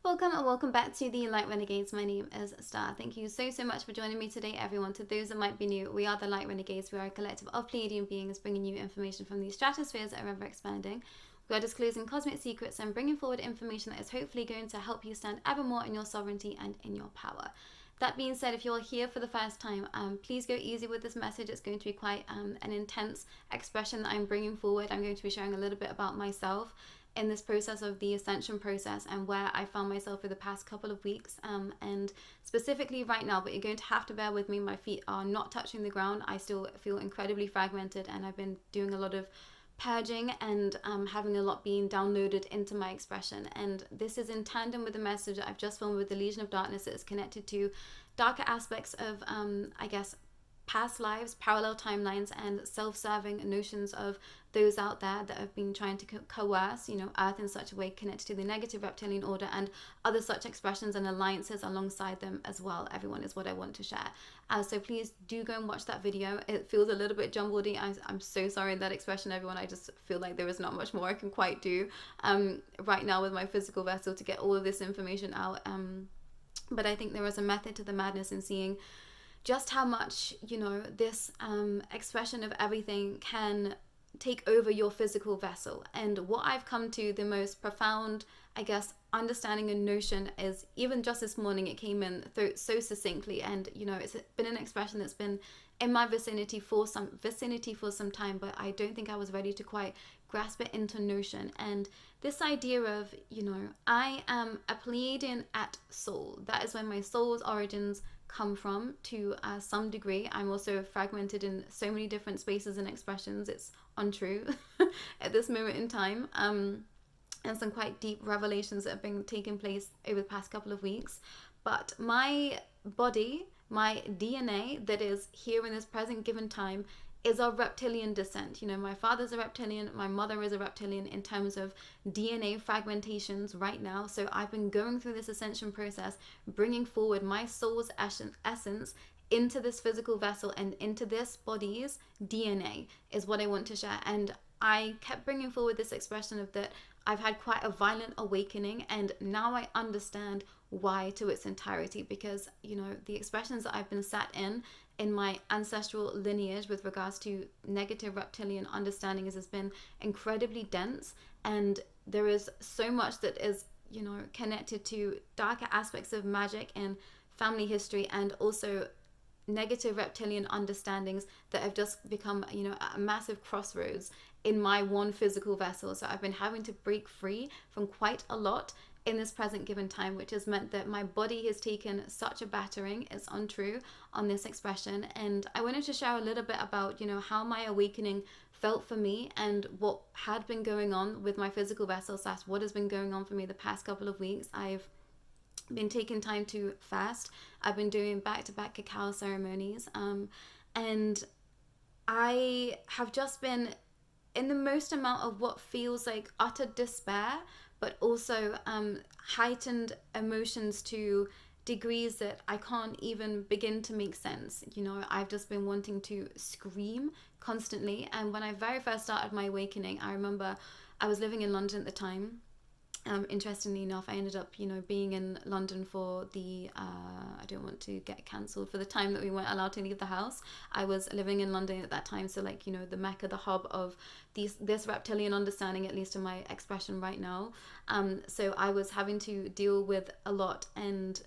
Welcome and welcome back to the Light Renegades. My name is Starr. Thank you so much for joining me today, everyone. To those that might be new, we are the Light Renegades. We are a collective of Pleiadian beings bringing you information from these stratospheres that are ever expanding. We are disclosing cosmic secrets and bringing forward information that is hopefully going to help you stand ever more in your sovereignty and in your power. That being said, if you're here for the first time, please go easy with this message. It's going to be quite an intense expression that I'm bringing forward. I'm going to be sharing a little bit about myself in this process of the Ascension process and where I found myself for the past couple of weeks, and specifically right now, but you're going to have to bear with me. My feet are not touching the ground. I still feel incredibly fragmented, and I've been doing a lot of purging and having a lot being downloaded into my expression. And this is in tandem with the message that I've just filmed with the Legion of Darkness that is connected to darker aspects of, I guess, past lives, parallel timelines, and self-serving notions of those out there that have been trying to coerce, Earth in such a way connected to the negative reptilian order and other such expressions and alliances alongside them as well. Everyone is what I want to share. So please do go and watch that video. It feels a little bit jumbled. I'm so sorry that expression, everyone. I just feel like there is not much more I can quite do right now with my physical vessel to get all of this information out. But I think there is a method to the madness in seeing just how much, this expression of everything can take over your physical vessel. And what I've come to the most profound, I guess, understanding and notion is, even just this morning, it came in so succinctly. And, it's been an expression that's been in my vicinity for some time, but I don't think I was ready to quite grasp it into notion. And this idea of, I am a Pleiadian at soul. That is where my soul's origins come from to some degree. I'm also fragmented in so many different spaces and expressions. It's untrue at this moment in time. And some quite deep revelations that have been taking place over the past couple of weeks. But my body, my DNA that is here in this present given time, is of reptilian descent. My father's a reptilian, my mother is a reptilian in terms of DNA fragmentations right now. So I've been going through this ascension process, bringing forward my soul's essence into this physical vessel and into this body's DNA is what I want to share. And I kept bringing forward this expression of that I've had quite a violent awakening, and now I understand why to its entirety, because the expressions that I've been sat in my ancestral lineage with regards to negative reptilian understanding has been incredibly dense, and there is so much that is connected to darker aspects of magic and family history, and also negative reptilian understandings that have just become a massive crossroads in my one physical vessel. So I've been having to break free from quite a lot in this present given time, which has meant that my body has taken such a battering, it's untrue, on this expression. And I wanted to share a little bit about how my awakening felt for me and what had been going on with my physical vessel / what has been going on for me the past couple of weeks. I've been taking time to fast. I've been doing back-to-back cacao ceremonies, and I have just been in the most amount of what feels like utter despair, but also heightened emotions to degrees that I can't even begin to make sense. I've just been wanting to scream constantly. And when I very first started my awakening, I remember I was living in London at the time. Interestingly enough, I ended up, being in London for the, I don't want to get cancelled, for the time that we weren't allowed to leave the house. I was living in London at that time, so the Mecca, the hub of this reptilian understanding, at least in my expression right now. So I was having to deal with a lot, and,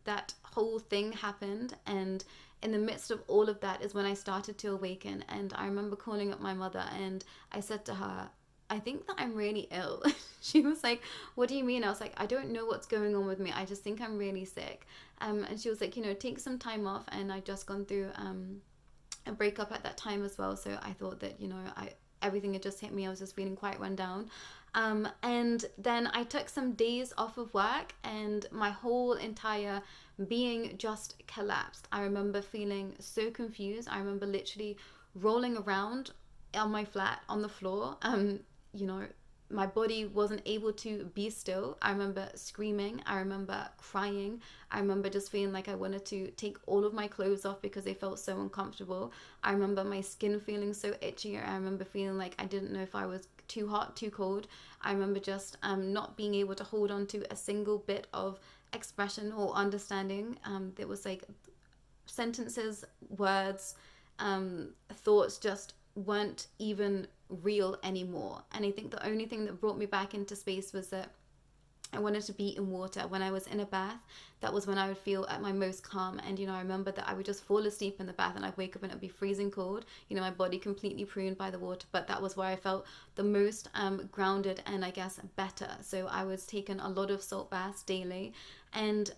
that whole thing happened, and in the midst of all of that is when I started to awaken. And I remember calling up my mother, and I said to her, I think that I'm really ill. She was like, what do you mean? I was like, I don't know what's going on with me. I just think I'm really sick. And she was like, take some time off. And I'd just gone through a breakup at that time as well. So I thought that, everything had just hit me. I was just feeling quite run down. And then I took some days off of work, and my whole entire being just collapsed. I remember feeling so confused. I remember literally rolling around on my flat on the floor. My body wasn't able to be still. I remember screaming. I remember crying. I remember just feeling like I wanted to take all of my clothes off because they felt so uncomfortable. I remember my skin feeling so itchy. I remember feeling like I didn't know if I was too hot, too cold. I remember just not being able to hold on to a single bit of expression or understanding. There was like sentences, words, thoughts just weren't even real anymore. And I think the only thing that brought me back into space was that I wanted to be in water. When I was in a bath, that was when I would feel at my most calm. And, I remember that I would just fall asleep in the bath and I'd wake up and it'd be freezing cold. My body completely pruned by the water. But that was where I felt the most grounded and I guess better. So I was taking a lot of salt baths daily. And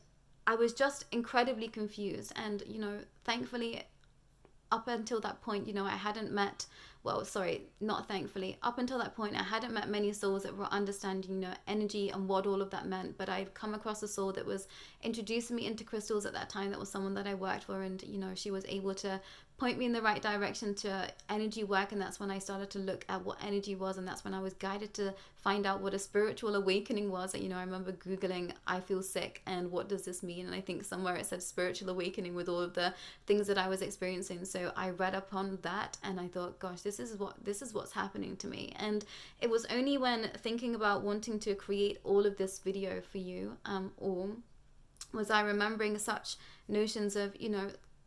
I was just incredibly confused. And, thankfully, up until that point, I hadn't met, not thankfully, up until that point, I hadn't met many souls that were understanding, energy and what all of that meant. But I'd come across a soul that was introducing me into crystals at that time. That was someone that I worked for, and, she was able to point me in the right direction to energy work. And that's when I started to look at what energy was. And that's when I was guided to find out what a spiritual awakening was. And, I remember Googling, I feel sick, and what does this mean? And I think somewhere it said spiritual awakening with all of the things that I was experiencing. So I read up on that and I thought, gosh, this is what's happening to me. And it was only when thinking about wanting to create all of this video for you, or was I remembering such notions of,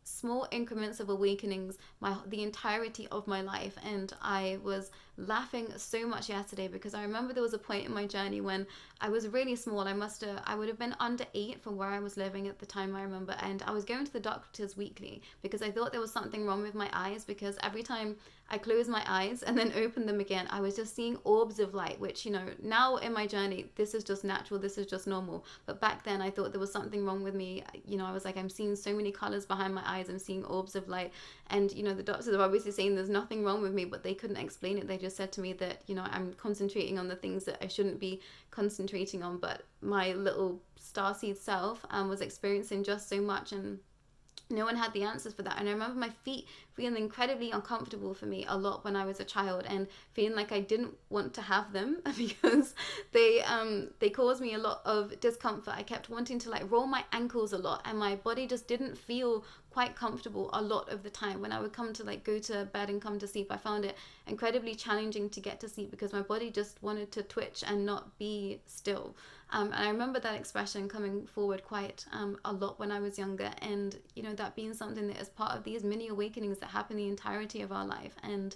small increments of awakenings the entirety of my life. And I was laughing so much yesterday because I remember there was a point in my journey when I was really small. I would have been under 8 from where I was living at the time, I remember, and I was going to the doctors weekly because I thought there was something wrong with my eyes, because every time I closed my eyes and then opened them again, I was just seeing orbs of light, which, now in my journey, this is just natural, this is just normal. But back then I thought there was something wrong with me. I was like, I'm seeing so many colors behind my eyes, I'm seeing orbs of light. And, the doctors are obviously saying there's nothing wrong with me, but they couldn't explain it. They just said to me that, I'm concentrating on the things that I shouldn't be concentrating on. But my little starseed self was experiencing just so much, and no one had the answers for that. And I remember my feet feeling incredibly uncomfortable for me a lot when I was a child, and feeling like I didn't want to have them because they caused me a lot of discomfort. I kept wanting to roll my ankles a lot, and my body just didn't feel quite comfortable a lot of the time. When I would come to go to bed and come to sleep, I found it incredibly challenging to get to sleep because my body just wanted to twitch and not be still. And I remember that expression coming forward quite a lot when I was younger, and that being something that is part of these mini awakenings that happen the entirety of our life. And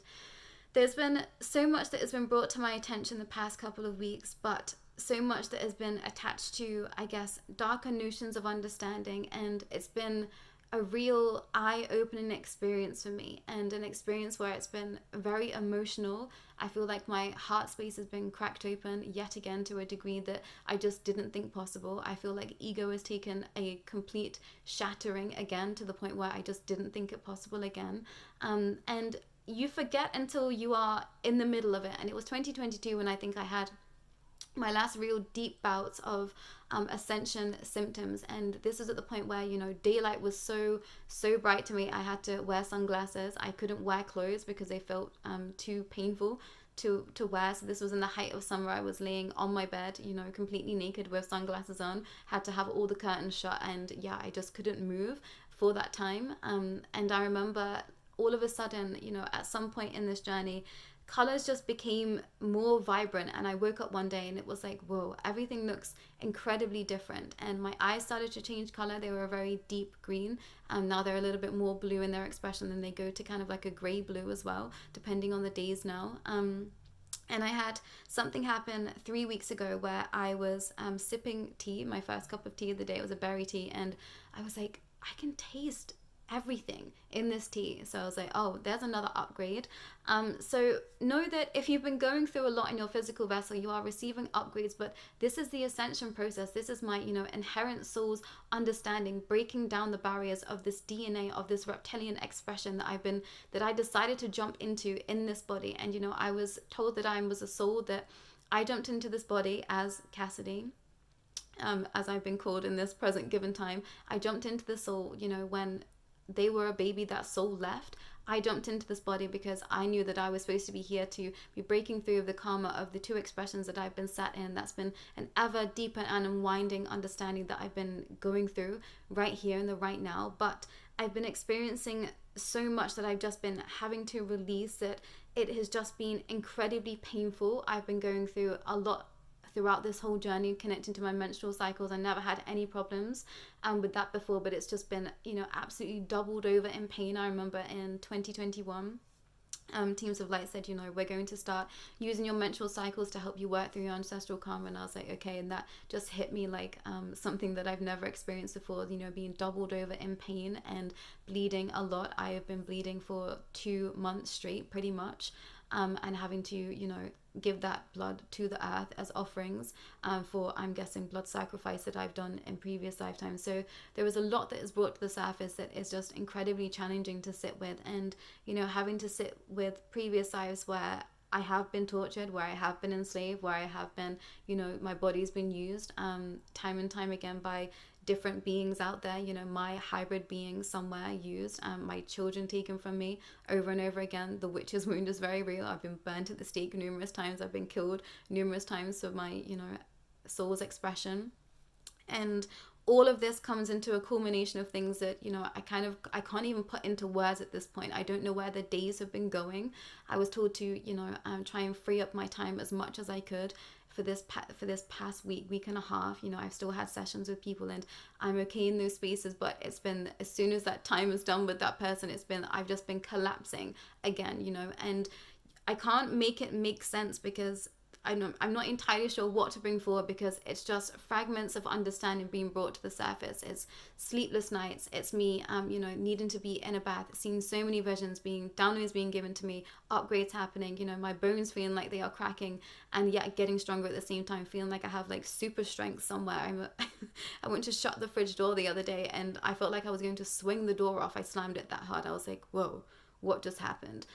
there's been so much that has been brought to my attention the past couple of weeks, but so much that has been attached to, I guess, darker notions of understanding. And it's been a real eye-opening experience for me, and an experience where it's been very emotional. I feel like my heart space has been cracked open yet again to a degree that I just didn't think possible. I feel like ego has taken a complete shattering again, to the point where I just didn't think it possible again. And you forget until you are in the middle of it. And it was 2022 when I think I had my last real deep bouts of Ascension symptoms. And this was at the point where, daylight was so bright to me. I had to wear sunglasses. I couldn't wear clothes because they felt too painful to wear. So this was in the height of summer. I was laying on my bed, completely naked with sunglasses on, had to have all the curtains shut. And yeah, I just couldn't move for that time. And I remember all of a sudden, at some point in this journey, colors just became more vibrant, and I woke up one day and it was like, whoa, everything looks incredibly different. And my eyes started to change color. They were a very deep green. Now they're a little bit more blue in their expression, and they go to kind of like a gray blue as well, depending on the days now. And I had something happen 3 weeks ago where I was sipping tea, my first cup of tea of the day. It was a berry tea, and I was like, I can taste everything in this tea. So I was like, oh, there's another upgrade. So know that if you've been going through a lot in your physical vessel, you are receiving upgrades. But this is the ascension process. This is my inherent soul's understanding, breaking down the barriers of this DNA, of this reptilian expression that I decided to jump into in this body. And I was told that I was a soul, that I jumped into this body as Cassidy, as I've been called in this present given time. I jumped into the soul when they were a baby. That soul left. I jumped into this body because I knew that I was supposed to be here to be breaking through the karma of the 2 expressions that I've been sat in. That's been an ever deeper and unwinding understanding that I've been going through right here in the right now. But I've been experiencing so much that I've just been having to release, that it has just been incredibly painful. I've been going through a lot throughout this whole journey connecting to my menstrual cycles. I never had any problems with that before, but it's just been, you know, absolutely doubled over in pain. I remember in 2021, Teams of Light said, you know, we're going to start using your menstrual cycles to help you work through your ancestral karma. And I was like, okay. And that just hit me like something that I've never experienced before, you know, being doubled over in pain and bleeding a lot. I have been bleeding for 2 months straight, pretty much. And having to, you know, give that blood to the earth as offerings for, I'm guessing, blood sacrifice that I've done in previous lifetimes. So there was a lot that is brought to the surface that is just incredibly challenging to sit with. And, you know, having to sit with previous lives where I have been tortured, where I have been enslaved, where I have been, you know, my body's been used time and time again by different beings out there, you know, my hybrid being somewhere used, my children taken from me over and over again. The witch's wound is very real. I've been burnt at the stake numerous times. I've been killed numerous times for my, you know, soul's expression. And all of this comes into a culmination of things that, you know, I can't even put into words at this point. I don't know where the days have been going. I was told to, you know, try and free up my time as much as I could for this past week and a half. You know, I've still had sessions with people and I'm okay in those spaces, but it's been, as soon as that time is done with that person, I've just been collapsing again, you know, and I can't make it make sense because I'm not entirely sure what to bring forward, because it's just fragments of understanding being brought to the surface. It's sleepless nights. It's me, you know, needing to be in a bath, seeing so many visions, downloads being given to me, upgrades happening, you know, my bones feeling like they are cracking and yet getting stronger at the same time, feeling like I have like super strength somewhere. I went to shut the fridge door the other day and I felt like I was going to swing the door off. I slammed it that hard. I was like, whoa, what just happened?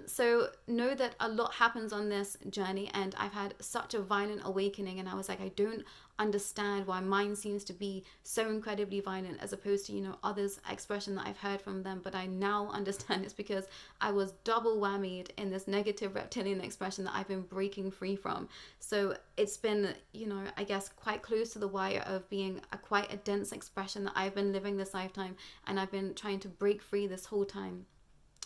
So know that a lot happens on this journey, and I've had such a violent awakening, and I was like, I don't understand why mine seems to be so incredibly violent as opposed to, you know, others' expression that I've heard from them. But I now understand it's because I was double whammied in this negative reptilian expression that I've been breaking free from. So it's been, you know, I guess quite close to the wire of being quite a dense expression that I've been living this lifetime, and I've been trying to break free this whole time.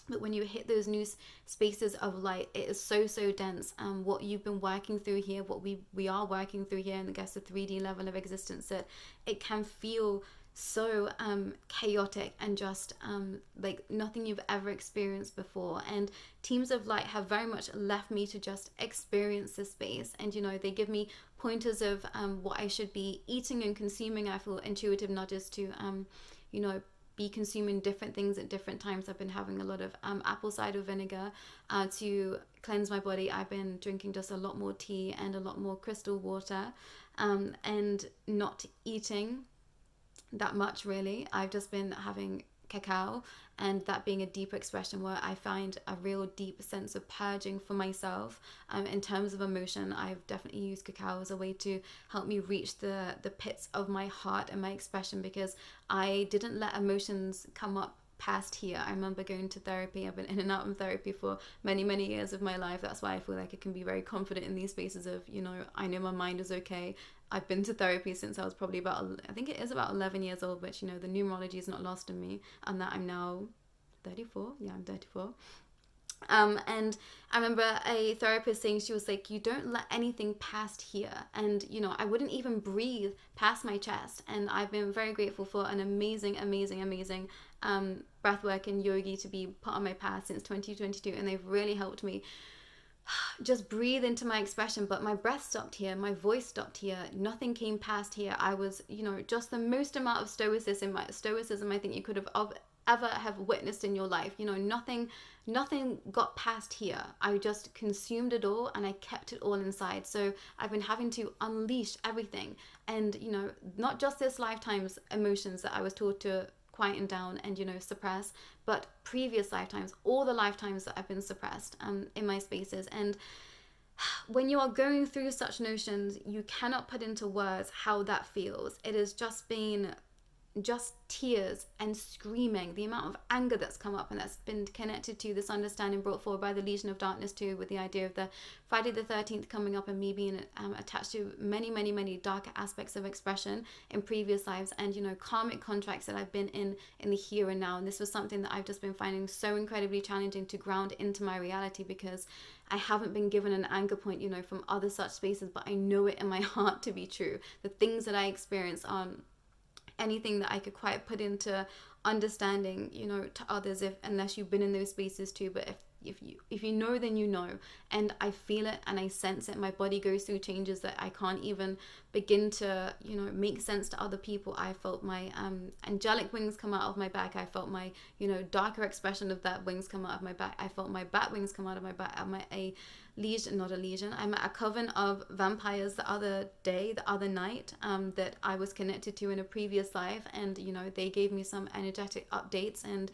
But when you hit those new spaces of light, it is so dense. What you've been working through here, what we are working through here, and I guess the 3D level of existence, that it can feel so chaotic and just like nothing you've ever experienced before. And Teams of Light have very much left me to just experience this space, and, you know, they give me pointers of what I should be eating and consuming. I feel intuitive nudges to you know, be consuming different things at different times. I've been having a lot of apple cider vinegar to cleanse my body. I've been drinking just a lot more tea and a lot more crystal water, and not eating that much really. I've just been having cacao, and that being a deeper expression where I find a real deep sense of purging for myself. In terms of emotion, I've definitely used cacao as a way to help me reach the pits of my heart and my expression, because I didn't let emotions come up past here. I remember going to therapy. I've been in and out of therapy for many years of my life. That's why I feel like I can be very confident in these spaces of, you know, I know my mind is okay. I've been to therapy since I was probably I think it is about 11 years old, but, you know, the numerology is not lost on me, and that I'm now 34. Yeah, I'm 34. And I remember a therapist saying, she was like, you don't let anything past here. And, you know, I wouldn't even breathe past my chest. And I've been very grateful for an amazing breathwork and yogi to be put on my path since 2022. And they've really helped me just breathe into my expression. But my breath stopped here, my voice stopped here, nothing came past here. I was, you know, just the most amount of stoicism I think you could have ever have witnessed in your life. You know, nothing got past here. I just consumed it all and I kept it all inside. So I've been having to unleash everything, and, you know, not just this lifetime's emotions that I was taught to quieten down and, you know, suppress, but previous lifetimes, all the lifetimes that I've been suppressed in my spaces. And when you are going through such notions, you cannot put into words how that feels. It has just been just tears and screaming, the amount of anger that's come up, and that's been connected to this understanding brought forward by the Legion of Darkness too, with the idea of the Friday the 13th coming up and me being attached to many darker aspects of expression in previous lives, and karmic contracts that I've been in the here and now. And this was something that I've just been finding so incredibly challenging to ground into my reality, because I haven't been given an anchor point, from other such spaces, but I know it in my heart to be true. The things that I experience aren't anything that I could quite put into understanding, to others, unless you've been in those spaces too. But if you know, then you know. And I feel it and I sense it. My body goes through changes that I can't even begin to, make sense to other people. I felt my angelic wings come out of my back. I felt my, darker expression of that wings come out of my back. I felt my bat wings come out of my back. I'm at I'm at a coven of vampires the other night, that I was connected to in a previous life. And, they gave me some energetic updates and,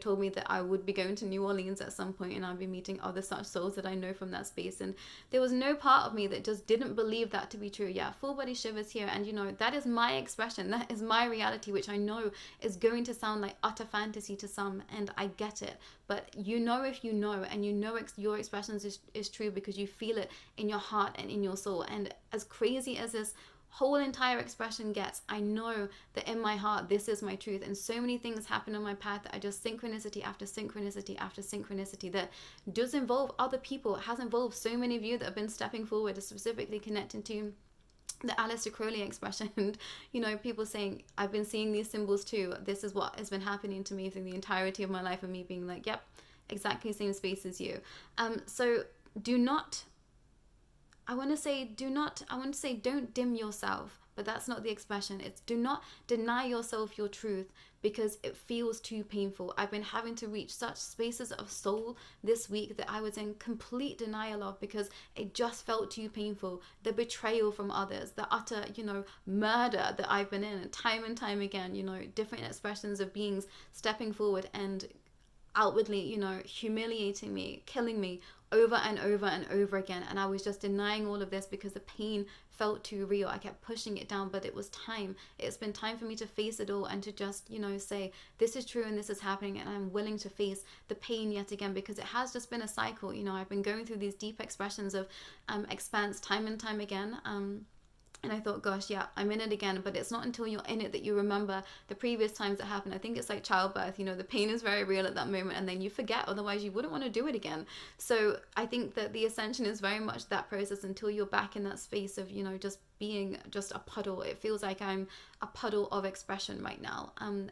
told me that I would be going to New Orleans at some point and I'd be meeting other such souls that I know from that space. And there was no part of me that just didn't believe that to be true. Yeah, full body shivers here. And, that is my expression. That is my reality, which I know is going to sound like utter fantasy to some. And I get it. But if you know, and your expressions is true, because you feel it in your heart and in your soul. And as crazy as this whole entire expression gets, I know that in my heart this is my truth. And so many things happen on my path that are just synchronicity after synchronicity after synchronicity that does involve other people. It has involved so many of you that have been stepping forward, specifically connecting to the Aleister Crowley expression. And people saying, I've been seeing these symbols too. This is what has been happening to me through the entirety of my life, and me being like, yep, exactly the same space as you. So do not, I want to say don't dim yourself, but that's not the expression. It's do not deny yourself your truth, because it feels too painful. I've been having to reach such spaces of soul this week that I was in complete denial of, because it just felt too painful. The betrayal from others, the utter, murder that I've been in, and time again, different expressions of beings stepping forward and outwardly, humiliating me, killing me over and over and over again. And I was just denying all of this because the pain felt too real. I kept pushing it down, but it was time. It's been time for me to face it all and to just, say, this is true and this is happening, and I'm willing to face the pain yet again, because it has just been a cycle. I've been going through these deep expressions of expanse time and time again. And I thought, gosh, yeah, I'm in it again. But it's not until you're in it that you remember the previous times that happened. I think it's like childbirth, the pain is very real at that moment, and then you forget, otherwise you wouldn't want to do it again. So I think that the ascension is very much that process until you're back in that space of, just being just a puddle. It feels like I'm a puddle of expression right now. And,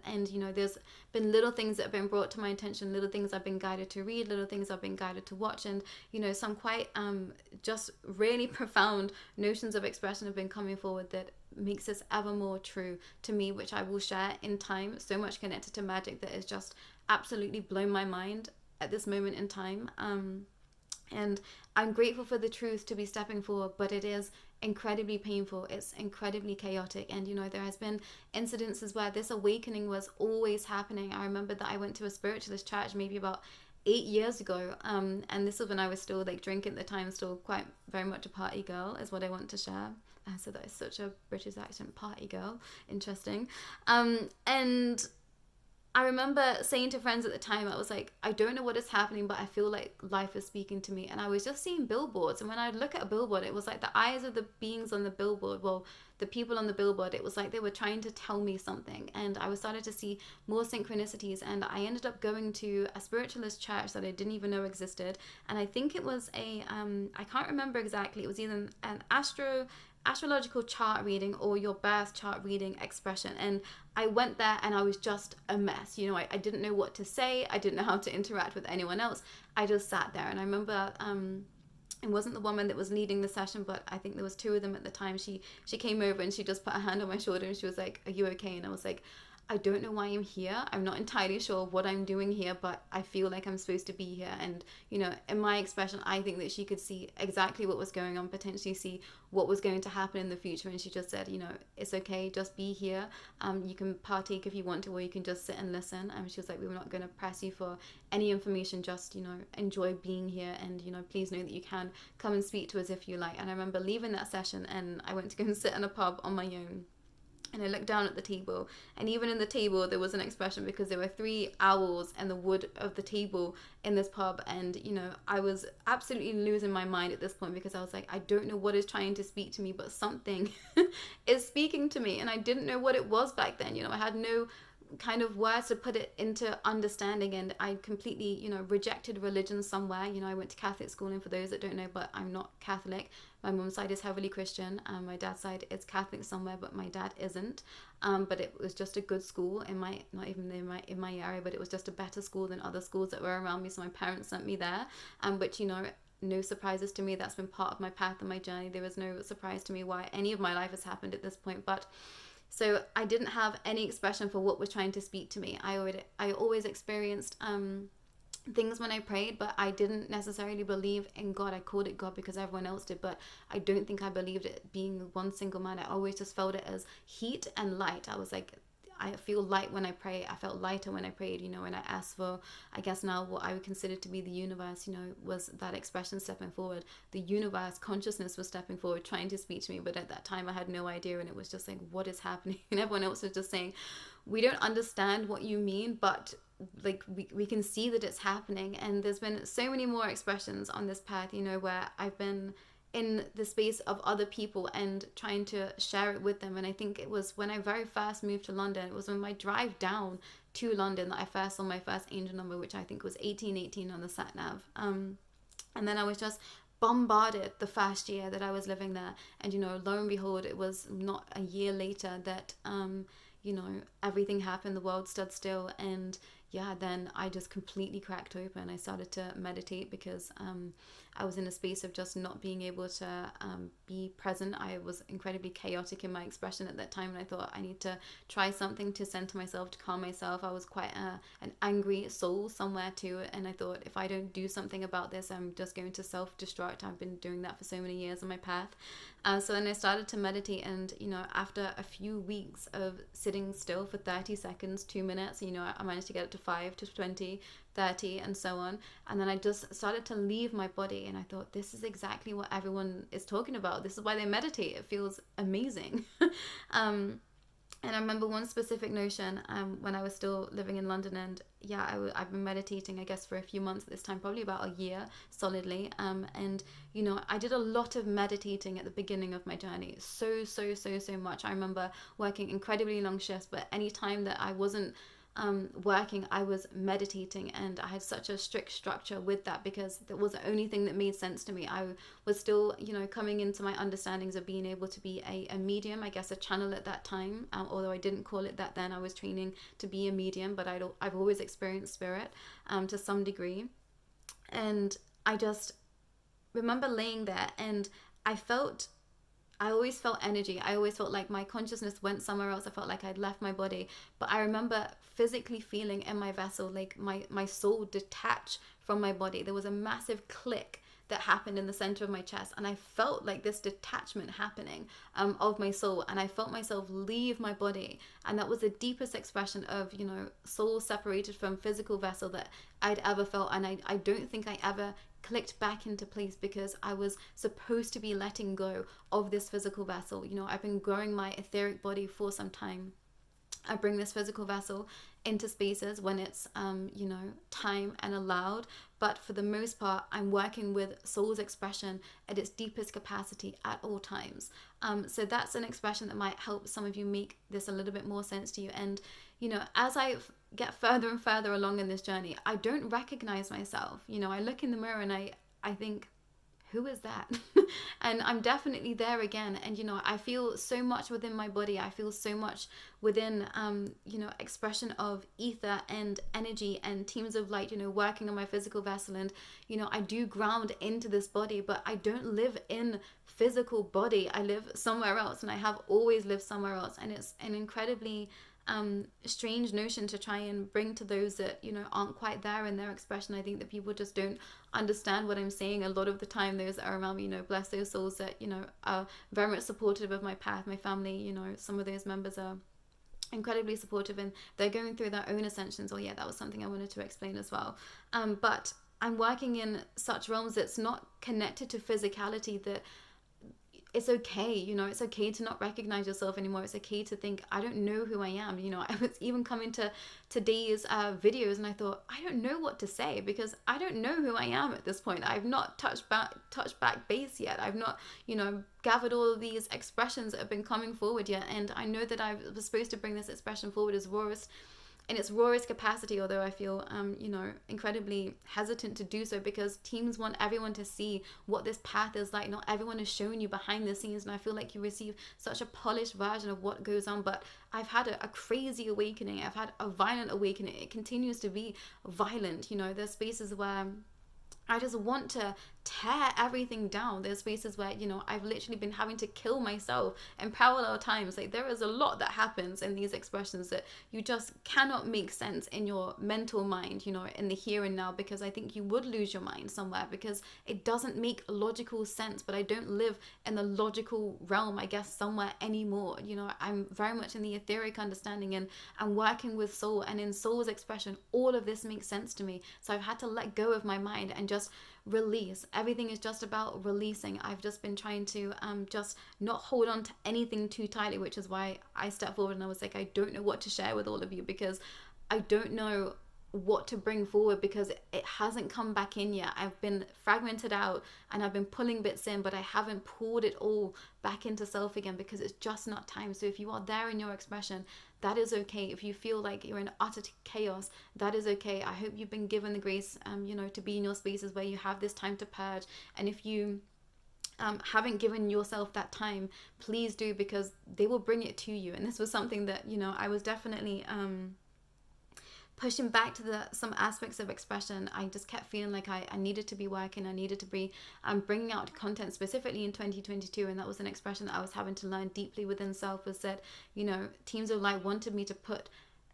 there's been little things that have been brought to my attention, little things I've been guided to read, little things I've been guided to watch. And, some quite just really profound notions of expression have been coming forward that makes this ever more true to me, which I will share in time. So much connected to magic that has just absolutely blown my mind at this moment in time. And I'm grateful for the truth to be stepping forward, but it is incredibly painful. It's incredibly chaotic. And, there has been incidences where this awakening was always happening. I remember that I went to a spiritualist church maybe about 8 years ago. And this was when I was still drinking at the time, still quite very much a party girl is what I want to share. So that is such a British accent, party girl. Interesting. And I remember saying to friends at the time, I was like, I don't know what is happening, but I feel like life is speaking to me. And I was just seeing billboards. And when I look at a billboard, it was like the eyes of the beings on the billboard, the people on the billboard, it was like they were trying to tell me something. And I was starting to see more synchronicities. And I ended up going to a spiritualist church that I didn't even know existed. And I think it was I can't remember exactly. It was either an astrological chart reading or your birth chart reading expression. And I went there and I was just a mess. I didn't know what to say. I didn't know how to interact with anyone else. I just sat there. And I remember it wasn't the woman that was leading the session, but I think there was two of them at the time. She came over and she just put her hand on my shoulder and she was like, are you okay? And I was like, I don't know why I'm here. I'm not entirely sure what I'm doing here, but I feel like I'm supposed to be here. And, in my expression, I think that she could see exactly what was going on, potentially see what was going to happen in the future. And she just said, it's okay, just be here. You can partake if you want to, or you can just sit and listen. And she was like, we were not going to press you for any information, just, enjoy being here. And, please know that you can come and speak to us if you like. And I remember leaving that session and I went to go and sit in a pub on my own. And I looked down at the table, and even in the table there was an expression, because there were 3 owls and the wood of the table in this pub. And I was absolutely losing my mind at this point, because I was like, I don't know what is trying to speak to me, but something is speaking to me, and I didn't know what it was back then. I had no kind of words to put it into understanding, and I completely rejected religion somewhere. I went to Catholic school, and for those that don't know, but I'm not Catholic. My mum's side is heavily Christian, and my dad's side is Catholic somewhere, but my dad isn't. But it was just a good school not even in my area, but it was just a better school than other schools that were around me, so my parents sent me there. Which no surprises to me. That's been part of my path and my journey. There was no surprise to me why any of my life has happened at this point. But so I didn't have any expression for what was trying to speak to me. I always experienced things when I prayed, but I didn't necessarily believe in God. I called it God because everyone else did, but I don't think I believed it being one single man. I always just felt it as heat and light. I was like, I feel light when I pray. I felt lighter when I prayed, when I asked for, I guess now what I would consider to be the universe, was that expression stepping forward. The universe, consciousness was stepping forward, trying to speak to me. But at that time I had no idea, and it was just like, what is happening? And everyone else was just saying, we don't understand what you mean, but like we can see that it's happening. And there's been so many more expressions on this path, where I've been in the space of other people and trying to share it with them. And I think it was when I very first moved to London, it was on my drive down to London that I first saw my first angel number, which I think was 1818 on the sat nav. And then I was just bombarded the first year that I was living there, and lo and behold, it was not a year later that everything happened. The world stood still, and then I just completely cracked open. I started to meditate because I was in a space of just not being able to be present. I was incredibly chaotic in my expression at that time, and I thought I need to try something to center myself, to calm myself. I was quite an angry soul somewhere too, and I thought, if I don't do something about this, I'm just going to self-destruct. I've been doing that for so many years on my path. So then I started to meditate, and after a few weeks of sitting still for 30 seconds, 2 minutes, I managed to get it to 5 to 20, 30, and so on. And then I just started to leave my body, and I thought, this is exactly what everyone is talking about. This is why they meditate. It feels amazing. And I remember one specific notion when I was still living in London, and I've been meditating, I guess, for a few months at this time, probably about a year solidly. And I did a lot of meditating at the beginning of my journey, so much. I remember working incredibly long shifts, but any time that I wasn't working, I was meditating, and I had such a strict structure with that, because that was the only thing that made sense to me. I was still coming into my understandings of being able to be a medium, I guess a channel at that time, although I didn't call it that then. I was training to be a medium, but I've always experienced spirit to some degree. And I just remember laying there, and I always felt energy. I always felt like my consciousness went somewhere else. I felt like I'd left my body. But I remember physically feeling in my vessel, like my soul detach from my body. There was a massive click that happened in the center of my chest, and I felt like this detachment happening of my soul, and I felt myself leave my body. And that was the deepest expression of soul separated from physical vessel that I'd ever felt. And I don't think I ever clicked back into place, because I was supposed to be letting go of this physical vessel. I've been growing my etheric body for some time. I bring this physical vessel into spaces when it's time and allowed, but for the most part I'm working with soul's expression at its deepest capacity at all times. So that's an expression that might help some of you make this a little bit more sense to you. And as I get further and further along in this journey, I don't recognize myself. I look in the mirror and I think, who is that? And I'm definitely there again. And I feel so much within my body. I feel so much within expression of ether and energy and teams of light, working on my physical vessel. And I do ground into this body, but I don't live in physical body. I live somewhere else, and I have always lived somewhere else. And it's an incredibly strange notion to try and bring to those that aren't quite there in their expression. I think that people just don't understand what I'm saying a lot of the time. Those that are around me, bless those souls that are very much supportive of my path, my family. Some of those members are incredibly supportive, and they're going through their own ascensions. That was something I wanted to explain as well. But I'm working in such realms that's not connected to physicality, that it's okay, you know, it's okay to not recognize yourself anymore. It's okay to think, I don't know who I am. You know, I was even coming to today's videos and I thought, I don't know what to say because I don't know who I am at this point. I've not touched back base yet. I've not, you know, gathered all of these expressions that have been coming forward yet. And I know that I was supposed to bring this expression forward as rawest in its rawest capacity, although I feel, you know, incredibly hesitant to do so because teams want everyone to see what this path is like. Not everyone is showing you behind the scenes, and I feel like you receive such a polished version of what goes on. But I've had a crazy awakening. I've had a violent awakening. It continues to be violent. You know, there's spaces where I just want to tear everything down. There's spaces where, you know, I've literally been having to kill myself in parallel times. Like, there is a lot that happens in these expressions that you just cannot make sense in your mental mind, you know, in the here and now, because I think you would lose your mind somewhere because it doesn't make logical sense. But I don't live in the logical realm, I guess, somewhere anymore. You know, I'm very much in the etheric understanding, and I'm working with soul, and in soul's expression, all of this makes sense to me. So I've had to let go of my mind and just release. Everything is just about releasing. I've just been trying to just not hold on to anything too tightly, which is why I stepped forward and I was like, I don't know what to share with all of you because I don't know what to bring forward because it hasn't come back in yet. I've been fragmented out and I've been pulling bits in, but I haven't pulled it all back into self again because it's just not time. So if you are there in your expression, that is okay. If you feel like you're in utter chaos, that is okay. I hope you've been given the grace, you know, to be in your spaces where you have this time to purge. And if you haven't given yourself that time, please do, because they will bring it to you. And this was something that, you know, I was definitely pushing back to some aspects of expression. I just kept feeling like I needed to be working. I needed to be bringing out content specifically in 2022. And that was an expression that I was having to learn deeply within self, was that, you know, teams of light wanted me to put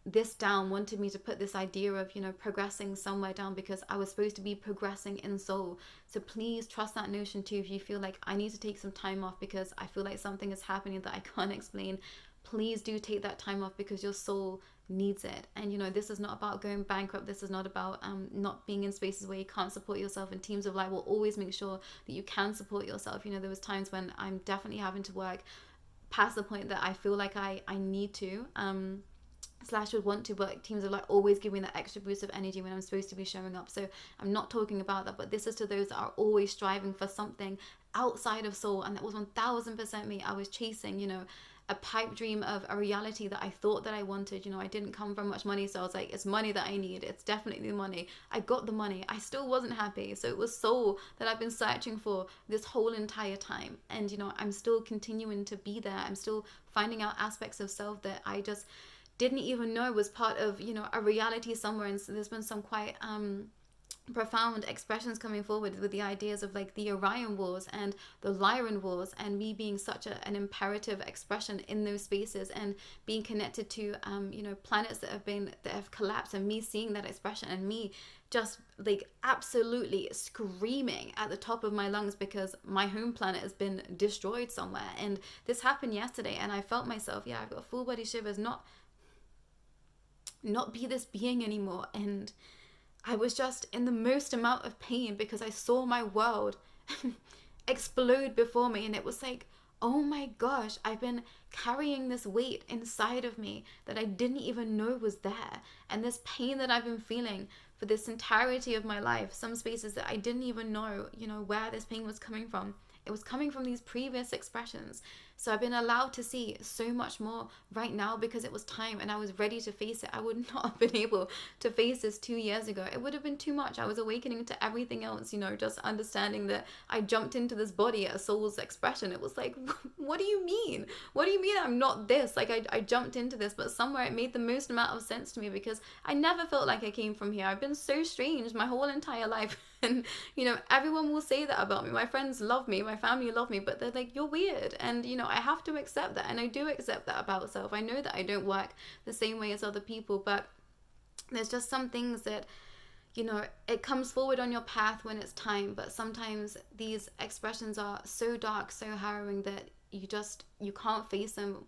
this down, wanted me to put this idea of, you know, progressing somewhere down because I was supposed to be progressing in soul. So please trust that notion too. If you feel like I need to take some time off because I feel like something is happening that I can't explain, please do take that time off because your soul needs it. And, you know, this is not about going bankrupt. This is not about not being in spaces where you can't support yourself. And teams of light will always make sure that you can support yourself. You know, there was times when I'm definitely having to work past the point that I feel like I need to / would want to, but teams of light always give me that extra boost of energy when I'm supposed to be showing up. So I'm not talking about that, but this is to those that are always striving for something outside of soul. And that was 1000% me. I was chasing, you know, a pipe dream of a reality that I thought that I wanted. You know, I didn't come from much money, so I was like, it's money that I need. It's definitely the money. I got the money. I still wasn't happy. So it was soul that I've been searching for this whole entire time. And, you know, I'm still continuing to be there. I'm still finding out aspects of self that I just didn't even know was part of, you know, a reality somewhere. And so there's been some quite profound expressions coming forward with the ideas of like the Orion Wars and the Lyran Wars, and me being such an imperative expression in those spaces, and being connected to you know, planets that have collapsed, and me seeing that expression and me just like absolutely screaming at the top of my lungs because my home planet has been destroyed somewhere. And this happened yesterday, and I felt myself, yeah, I've got full body shivers, not be this being anymore. And I was just in the most amount of pain because I saw my world explode before me. And it was like, oh my gosh, I've been carrying this weight inside of me that I didn't even know was there. And this pain that I've been feeling for this entirety of my life, some spaces that I didn't even know, you know, where this pain was coming from. It was coming from these previous expressions. So I've been allowed to see so much more right now because it was time and I was ready to face it. I would not have been able to face this 2 years ago. It would have been too much. I was awakening to everything else, you know, just understanding that I jumped into this body at soul's expression. It was like, what do you mean? What do you mean I'm not this? Like I jumped into this, but somewhere it made the most amount of sense to me because I never felt like I came from here. I've been so strange my whole entire life. And, you know, everyone will say that about me. My friends love me, my family love me, but they're like, you're weird. And, you know, I have to accept that. And I do accept that about self. I know that I don't work the same way as other people, but there's just some things that, you know, it comes forward on your path when it's time. But sometimes these expressions are so dark, so harrowing that you can't face them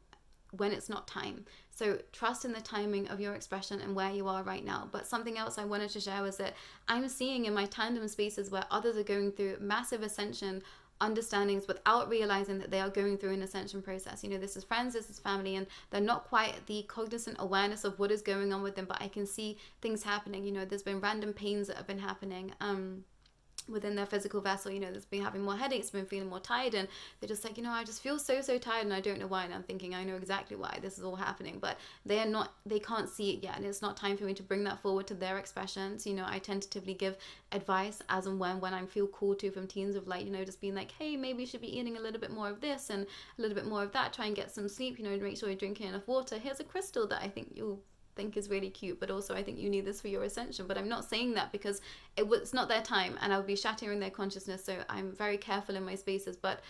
when it's not time. So trust in the timing of your expression and where you are right now. But something else I wanted to share was that I'm seeing in my tandem spaces where others are going through massive ascension understandings without realizing that they are going through an ascension process. You know, this is friends, this is family, and they're not quite at the cognizant awareness of what is going on with them, but I can see things happening. You know, there's been random pains that have been happening within their physical vessel. You know, there's been having more headaches, been feeling more tired, and they're just like, you know, I just feel so tired and I don't know why. And I'm thinking, I know exactly why this is all happening, but they can't see it yet, and it's not time for me to bring that forward to their expressions. You know, I tentatively give advice as and when I feel called to, from teens of like, you know, just being like, hey, maybe you should be eating a little bit more of this and a little bit more of that, try and get some sleep, you know, make sure you're drinking enough water. Here's a crystal that I think you'll think is really cute, but also I think you need this for your ascension. But I'm not saying that because it's not their time, and I'll be shattering their consciousness, so I'm very careful in my spaces. But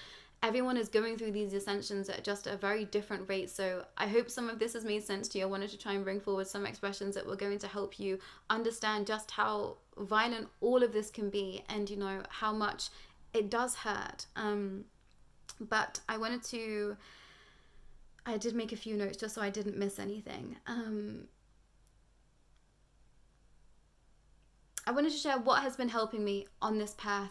everyone is going through these ascensions at just a very different rate, so I hope some of this has made sense to you. I wanted to try and bring forward some expressions that were going to help you understand just how violent all of this can be, and you know how much it does hurt. But I did make a few notes just so I didn't miss anything. I wanted to share what has been helping me on this path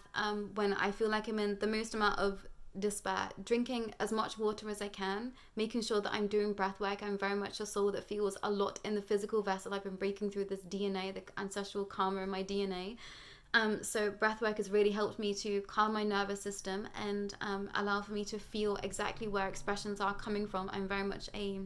when I feel like I'm in the most amount of despair. Drinking as much water as I can, making sure that I'm doing breath work. I'm very much a soul that feels a lot in the physical vessel. I've been breaking through this DNA, the ancestral karma in my DNA. So breath work has really helped me to calm my nervous system and allow for me to feel exactly where expressions are coming from. I'm very much a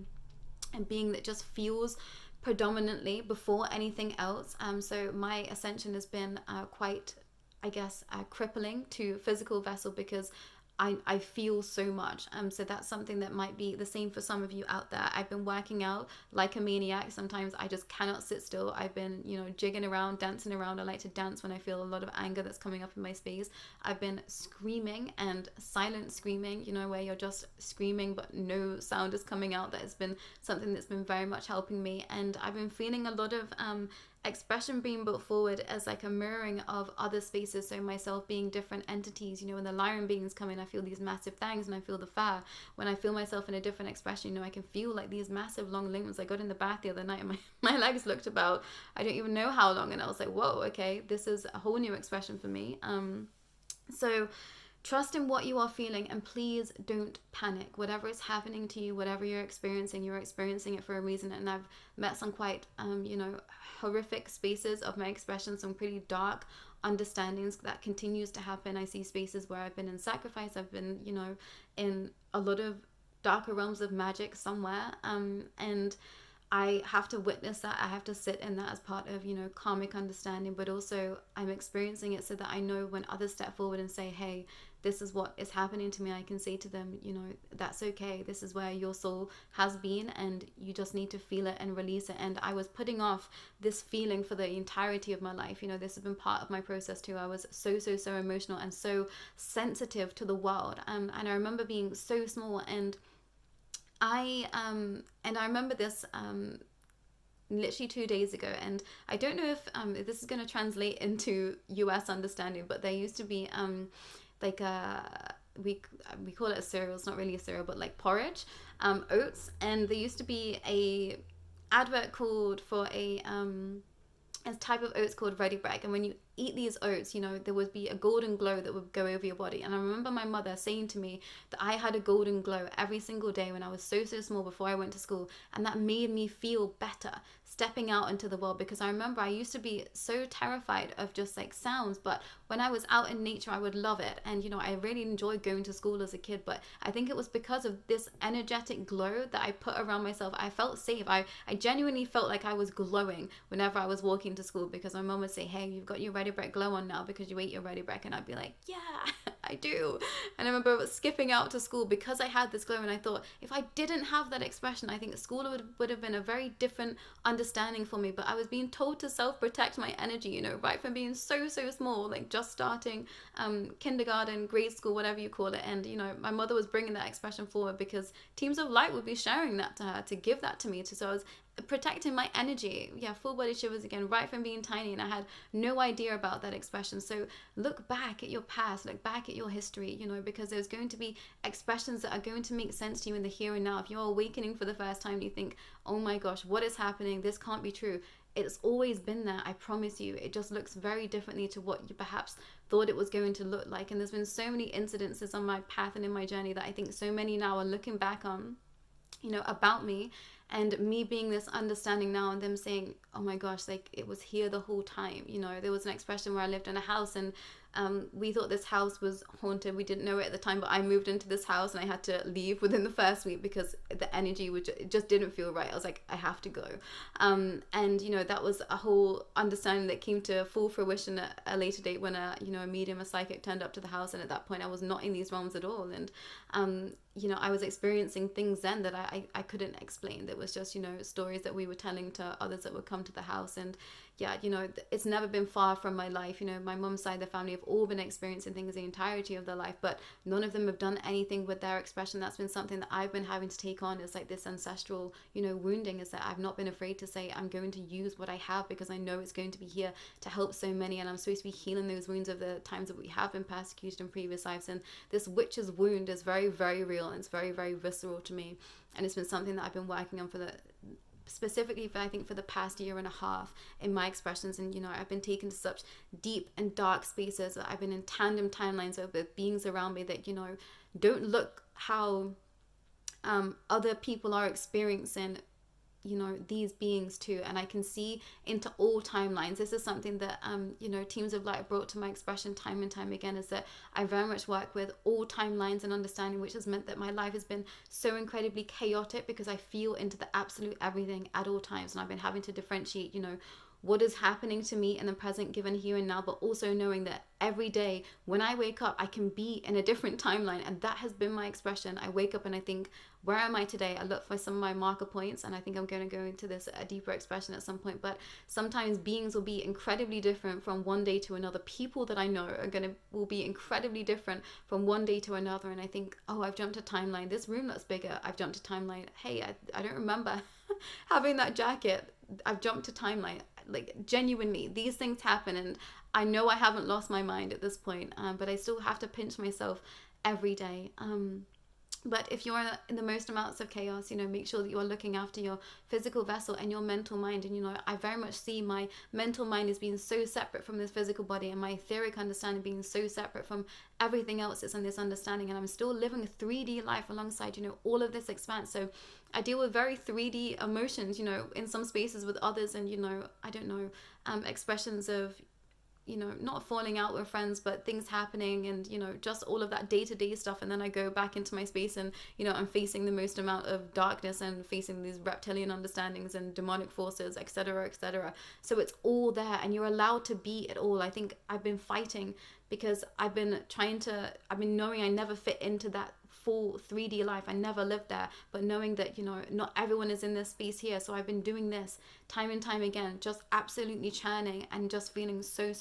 being that just feels predominantly before anything else. So my ascension has been quite, I guess, crippling to physical vessel because I feel so much. So that's something that might be the same for some of you out there. I've been working out like a maniac. Sometimes I just cannot sit still. I've been, you know, jigging around, dancing around. I like to dance when I feel a lot of anger that's coming up in my space. I've been screaming, and silent screaming, you know, where you're just screaming but no sound is coming out. That has been something that's been very much helping me. And I've been feeling a lot of expression being brought forward as like a mirroring of other spaces, so myself being different entities. You know, when the lion beings come in, I feel these massive fangs and I feel the fur. When I feel myself in a different expression, you know, I can feel like these massive long limbs. I got in the bath the other night and my legs looked about, I don't even know how long, and I was like, whoa, okay, this is a whole new expression for me. So trust in what you are feeling, and please don't panic. Whatever is happening to you, whatever you're experiencing it for a reason. And I've met some quite, you know, horrific spaces of my expression, some pretty dark understandings that continues to happen. I see spaces where I've been in sacrifice. I've been, you know, in a lot of darker realms of magic somewhere. And I have to witness that. I have to sit in that as part of, you know, karmic understanding, but also I'm experiencing it so that I know when others step forward and say, hey, this is what is happening to me, I can say to them, you know, that's okay. This is where your soul has been, and you just need to feel it and release it. And I was putting off this feeling for the entirety of my life. You know, this has been part of my process too. I was so emotional and so sensitive to the world. And I remember being so small, and I remember this literally 2 days ago, and I don't know if this is going to translate into US understanding, but there used to be like we call it a cereal. It's not really a cereal, but like porridge, oats, and there used to be a advert called for a type of oats called Ready Bread, and when you eat these oats, you know, there would be a golden glow that would go over your body. And I remember my mother saying to me that I had a golden glow every single day when I was so small before I went to school, and that made me feel better stepping out into the world, because I remember I used to be so terrified of just like sounds, but when I was out in nature I would love it. And you know, I really enjoyed going to school as a kid, but I think it was because of this energetic glow that I put around myself. I felt safe. I genuinely felt like I was glowing whenever I was walking to school, because my mom would say, hey, you've got your Ready Bread glow on now because you ate your Ready Bread, and I'd be like, yeah, I do. And I remember skipping out to school because I had this glow, and I thought if I didn't have that expression, I think school would have been a very different understanding for me. But I was being told to self-protect my energy, you know, right from being so small, like just starting kindergarten, grade school, whatever you call it. And you know, my mother was bringing that expression forward because teams of light would be sharing that to her, to give that to me, so I was protecting my energy. Yeah, full body shivers again, right from being tiny, and I had no idea about that expression. So look back at your past, look back at your history, you know, because there's going to be expressions that are going to make sense to you in the here and now. If you're awakening for the first time and you think, oh my gosh, what is happening? This can't be true. it's always been there. I promise you. It just looks very differently to what you perhaps thought it was going to look like. And there's been so many incidences on my path and in my journey that I think so many now are looking back on, you know, about me, and me being this understanding now, and them saying, oh my gosh, like it was here the whole time. You know, there was an expression where I lived in a house, and we thought this house was haunted. We didn't know it at the time, but I moved into this house and I had to leave within the first week because the energy would it just didn't feel right. I was like, I have to go. And you know, that was a whole understanding that came to full fruition at a later date when a medium, a psychic, turned up to the house, and at that point I was not in these realms at all. And you know, I was experiencing things then that I couldn't explain. That was just, you know, stories that we were telling to others that would come to the house. And yeah, you know, it's never been far from my life. You know, my mum's side of the family have all been experiencing things the entirety of their life, but none of them have done anything with their expression. That's been something that I've been having to take on, is like this ancestral, you know, wounding, is that I've not been afraid to say I'm going to use what I have because I know it's going to be here to help so many, and I'm supposed to be healing those wounds of the times that we have been persecuted in previous lives. And this witch's wound is very, very real, and it's very, very visceral to me, and it's been something that I've been working on specifically for, I think, for the past year and a half in my expressions. And you know, I've been taken to such deep and dark spaces that I've been in tandem timelines with beings around me that, you know, don't look how other people are experiencing, you know, these beings too. And I can see into all timelines. This is something that you know, teams of light have brought to my expression time and time again, is that I very much work with all timelines and understanding, which has meant that my life has been so incredibly chaotic because I feel into the absolute everything at all times. And I've been having to differentiate, you know, what is happening to me in the present, given here and now, but also knowing that every day when I wake up, I can be in a different timeline. And that has been my expression. I wake up and I think, where am I today? I look for some of my marker points, and I think I'm going to go into this a deeper expression at some point. But sometimes beings will be incredibly different from one day to another. People that I know will be incredibly different from one day to another. And I think, oh, I've jumped a timeline. This room looks bigger. I've jumped a timeline. Hey, I don't remember having that jacket. I've jumped a timeline. Like, genuinely, these things happen, and I know I haven't lost my mind at this point, but I still have to pinch myself every day. But if you're in the most amounts of chaos, you know, make sure that you're looking after your physical vessel and your mental mind. And, you know, I very much see my mental mind as being so separate from this physical body, and my etheric understanding being so separate from everything else that's in this understanding. And I'm still living a 3D life alongside, you know, all of this expanse. So I deal with very 3D emotions, you know, in some spaces with others. And, you know, I don't know, expressions of, you know, not falling out with friends, but things happening, and, you know, just all of that day-to-day stuff. And then I go back into my space and, you know, I'm facing the most amount of darkness and facing these reptilian understandings and demonic forces, etc., etc. So it's all there, and you're allowed to be it all. I think I've been fighting because I've been knowing I never fit into that full 3D life. I never lived there, but knowing that, you know, not everyone is in this space here. So I've been doing this time and time again, just absolutely churning and just feeling so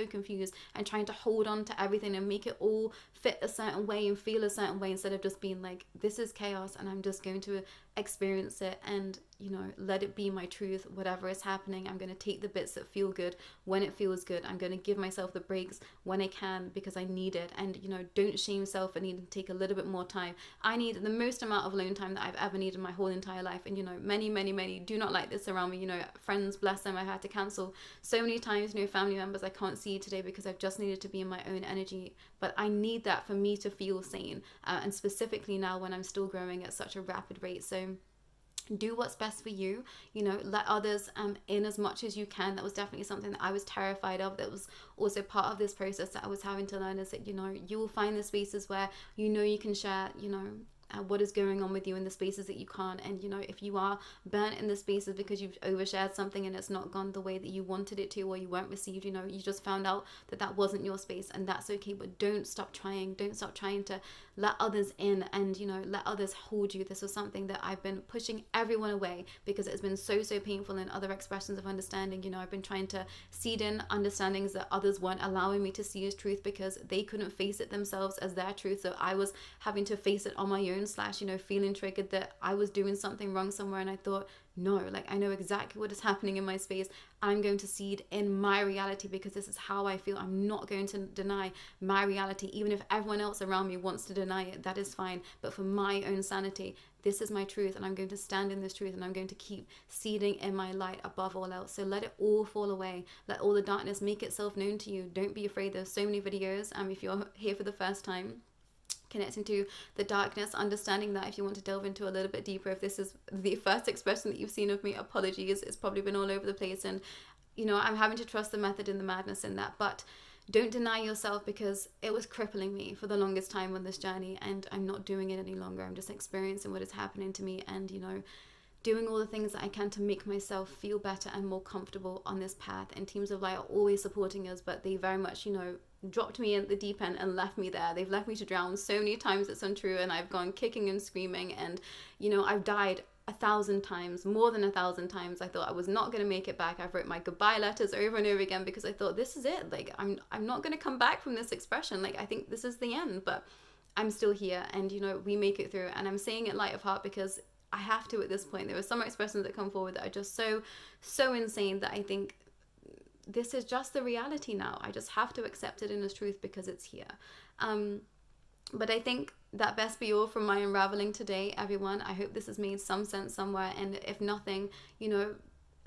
confused, and trying to hold on to everything and make it all fit a certain way and feel a certain way, instead of just being like, this is chaos and I'm just going to experience it and, you know, let it be my truth. Whatever is happening, I'm going to take the bits that feel good when it feels good. I'm going to give myself the breaks when I can, because I need it. And, you know, don't shame self for needing to take a little bit more time. I need the most amount of alone time that I've ever needed my whole entire life. And, you know, many do not like this around me. You know, friends, bless them, I've had to cancel so many times. You know, family members, I can't see you today because I've just needed to be in my own energy. But I need that for me to feel sane, and specifically now when I'm still growing at such a rapid rate. So do what's best for you. You know, let others in as much as you can. That was definitely something that I was terrified of. That was also part of this process that I was having to learn, is that, you know, you will find the spaces where, you know, you can share, you know, what is going on with you in the spaces that you can't. And, you know, if you are burnt in the spaces because you've overshared something and it's not gone the way that you wanted it to, or you weren't received, you know, you just found out that that wasn't your space, and that's okay. But don't stop trying to let others in, and, you know, let others hold you. This was something that I've been pushing everyone away because it's been so painful in other expressions of understanding. You know, I've been trying to seed in understandings that others weren't allowing me to see as truth because they couldn't face it themselves as their truth. So I was having to face it on my own, / you know, feeling triggered that I was doing something wrong somewhere. And I thought, no, like, I know exactly what is happening in my space. I'm going to seed in my reality because this is how I feel. I'm not going to deny my reality. Even if everyone else around me wants to deny it, that is fine. But for my own sanity, this is my truth, and I'm going to stand in this truth, and I'm going to keep seeding in my light above all else. So let it all fall away. Let all the darkness make itself known to you. Don't be afraid. There's so many videos. If you're here for the first time, connecting to the darkness, understanding that if you want to delve into a little bit deeper, if this is the first expression that you've seen of me, apologies. It's probably been all over the place, and I'm having to trust the method and the madness in that. But don't deny yourself, because it was crippling me for the longest time on this journey, and I'm not doing it any longer. I'm just experiencing what is happening to me, and doing all the things that I can to make myself feel better and more comfortable on this path. And Teams of Light are always supporting us, but they very much dropped me in the deep end and left me there. They've left me to drown so many times. It's untrue, and I've gone kicking and screaming, and I've died 1,000 times, more than 1,000 times. I thought I was not going to make it back. I've wrote my goodbye letters over and over again, because I thought, this is it. Like, I'm not going to come back from this expression. Like, I think this is the end, but I'm still here, and we make it through. And I'm saying it light of heart, because I have to at this point. There are some expressions that come forward that are just so insane that I think this is just the reality now. I just have to accept it in its truth, because it's here. But I think that best be all from my unraveling today, everyone. I hope this has made some sense somewhere, and if nothing,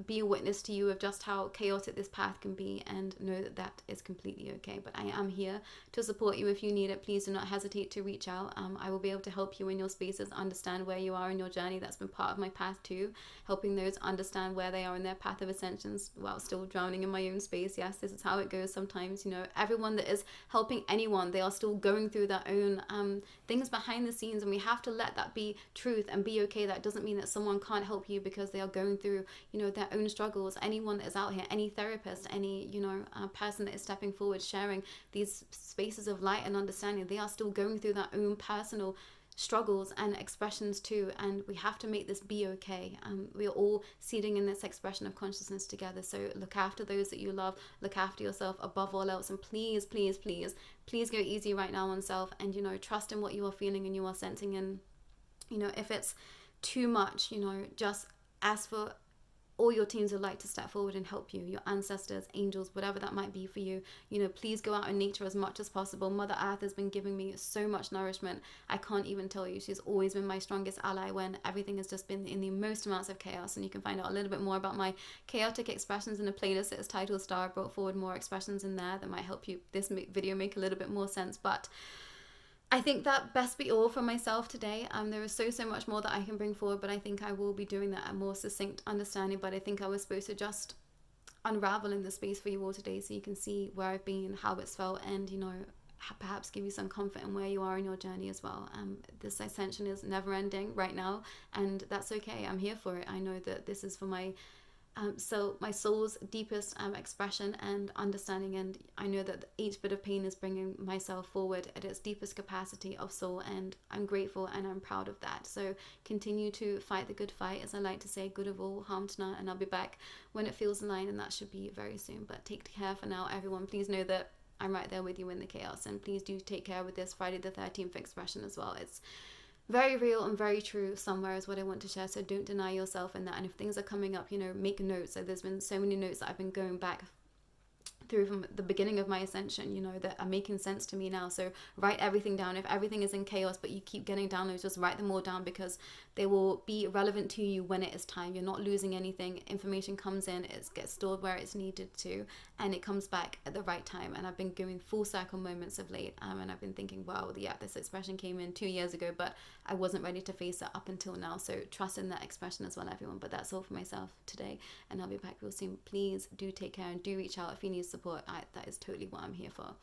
be a witness to you of just how chaotic this path can be, and know that that is completely okay. But I am here to support you if you need it. Please do not hesitate to reach out. I will be able to help you in your spaces understand where you are in your journey. That's been part of my path too, helping those understand where they are in their path of ascensions while still drowning in my own space. Yes, this is how it goes sometimes. Everyone that is helping anyone, they are still going through their own things behind the scenes, and we have to let that be truth and be okay. That doesn't mean that someone can't help you because they are going through their own struggles. Anyone that is out here, any therapist, any person that is stepping forward, sharing these spaces of light and understanding, they are still going through their own personal struggles and expressions too, and we have to make this be okay. We are all seeding in this expression of consciousness together. So look after those that you love, look after yourself above all else, and please go easy right now on self, and trust in what you are feeling and you are sensing. And if it's too much, just ask for all your teams of light to step forward and help you, your ancestors, angels, whatever that might be for you. Please go out in nature as much as possible. Mother Earth has been giving me so much nourishment. I can't even tell you. She's always been my strongest ally when everything has just been in the most amounts of chaos. And you can find out a little bit more about my chaotic expressions in a playlist that is titled Starr. I brought forward more expressions in there that might help you this video make a little bit more sense. But I think that best be all for myself today. There is so much more that I can bring forward, but I think I will be doing that at more succinct understanding. But I think I was supposed to just unravel in the space for you all today, so you can see where I've been, how it's felt, and perhaps give you some comfort in where you are in your journey as well. This ascension is never ending right now, and that's okay. I'm here for it. I know that this is for my my soul's deepest expression and understanding, and I know that each bit of pain is bringing myself forward at its deepest capacity of soul, and I'm grateful and I'm proud of that. So continue to fight the good fight, as I like to say, good of all, harm to none, and I'll be back when it feels aligned, and that should be very soon. But take care for now, everyone. Please know that I'm right there with you in the chaos, and please do take care with this Friday the 13th expression as well. It's very real and very true somewhere is what I want to share. So don't deny yourself in that. And if things are coming up, make notes. So there's been so many notes that I've been going back through from the beginning of my ascension, that are making sense to me now. So write everything down. If everything is in chaos but you keep getting downloads, just write them all down, because they will be relevant to you when it is time. You're not losing anything. Information comes in, it gets stored where it's needed to, and it comes back at the right time. And I've been going full circle moments of late, and I've been thinking, wow, yeah, this expression came in 2 years ago, but I wasn't ready to face it up until now. So trust in that expression as well, everyone. But that's all for myself today, and I'll be back real soon. Please do take care and do reach out if you need support. That is totally what I'm here for.